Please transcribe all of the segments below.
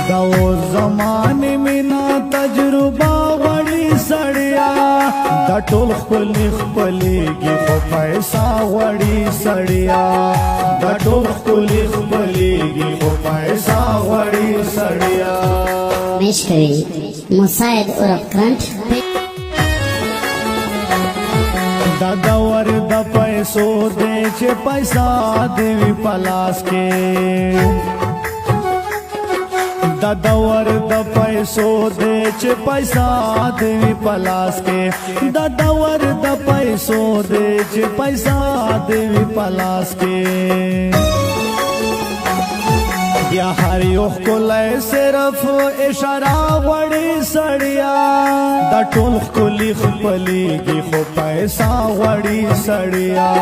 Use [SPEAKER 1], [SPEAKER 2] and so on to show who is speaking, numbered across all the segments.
[SPEAKER 1] دو زمانه مینا تجربه وړي سړیا دا ټول خپلې خپلېږي خو پیسې وړي سړیا دا ټول خپلې خپلېږي خو پیسې وړي سړیا
[SPEAKER 2] مشکوي مساعد عرب کرنٹ
[SPEAKER 1] دا دور د پیسو دی چې پیسہ دی وی پلاس کې دا دور د پیسو دی چې پیسہ دی وی پلاس کې دا دور د پیسو دی چې پیسہ دی وی پلاس کې یا هر یو کولای صرف اشاره وړي سړیا دا ټول کلی خپلېږي خو پیسې وړي سړیا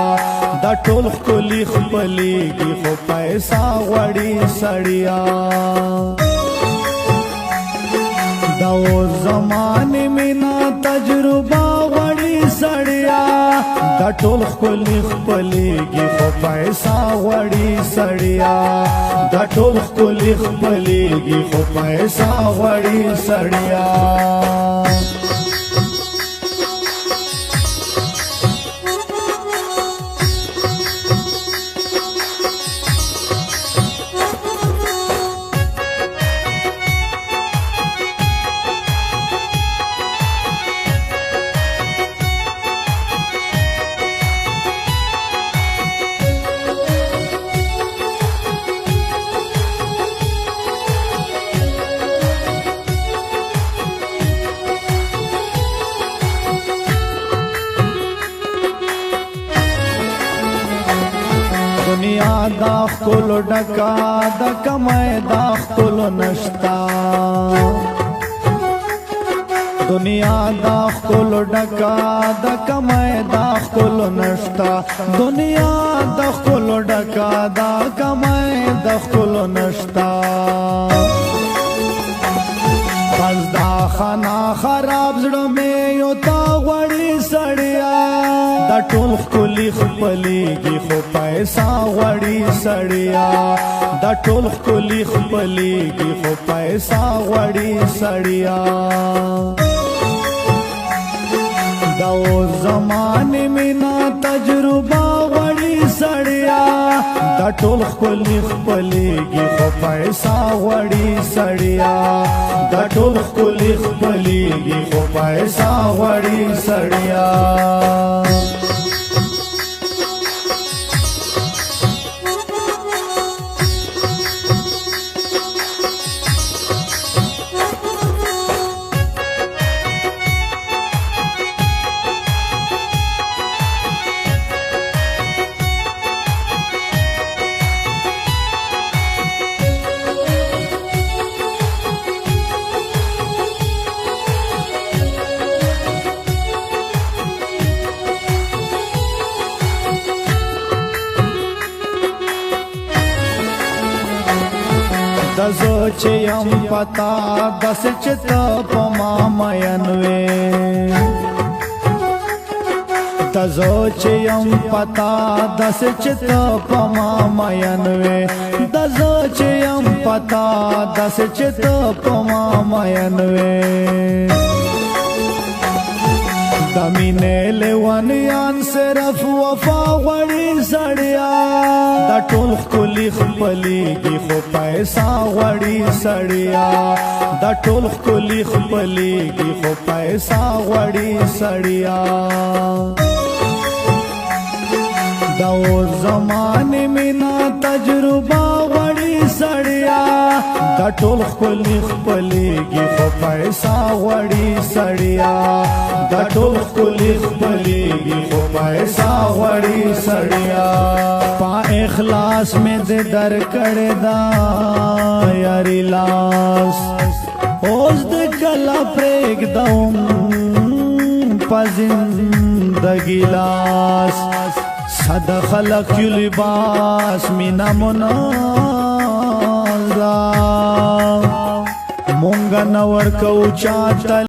[SPEAKER 1] دا ټول کلی خپلېږي خو پیسې وړي سړیا دا زمانه مینا تجربه وړي سړیا دا ټول کلی خپلېږي خو پیسې وړي سړیا دا ټول کلی خپلېږي خو پیسې وړي سړیا دنیا دا خلو ډکا د کمای دا خلو نشتا دنیا دا خلو ډکا د کمای دا خلو نشتا دنیا دا خلو ډکا دا کمای دا خلو نشتا بس دا خانا خراب زړه مې یو تا غوړي سړیا دا ټول کلی خپلېږي خو پیسې وړي سړیا دا ټول کلی خپلېږي خو پیسې وړي سړیا دا زمانه مینا تجربه وړي سړیا دا ټول کلی خپلېږي خو پیسې وړي سړیا دا ټول کلی خپلېږي خو پیسې وړي سړیا دزو چې یم پتا دس چې ته په ما مین وې دزو چې یم پتا دس چې ته په ما مین وې دزو چې یم پتا دس چې ته په ما مین وې دمینه لیوانیان صرف وفا غوړي سړیا دا ټول کلی خپلېږي خو پیسې وړي سړیا دا ټول کلی خپلېږي خو پیسې وړي سړیا دا زمانه مینا تجربه وړي سړیا دا ټول کلی خپلېږي خو پیسې وړي سړیا دا ټول کلی خپلېږي خو پیسې وړي سړیا پا اخلاص میں دے در کړه دا یاري لاس اوس د کلا پرېګ دوم پزندګی لاس صد خلق لباس مینا منازا مونږ نور کو چاته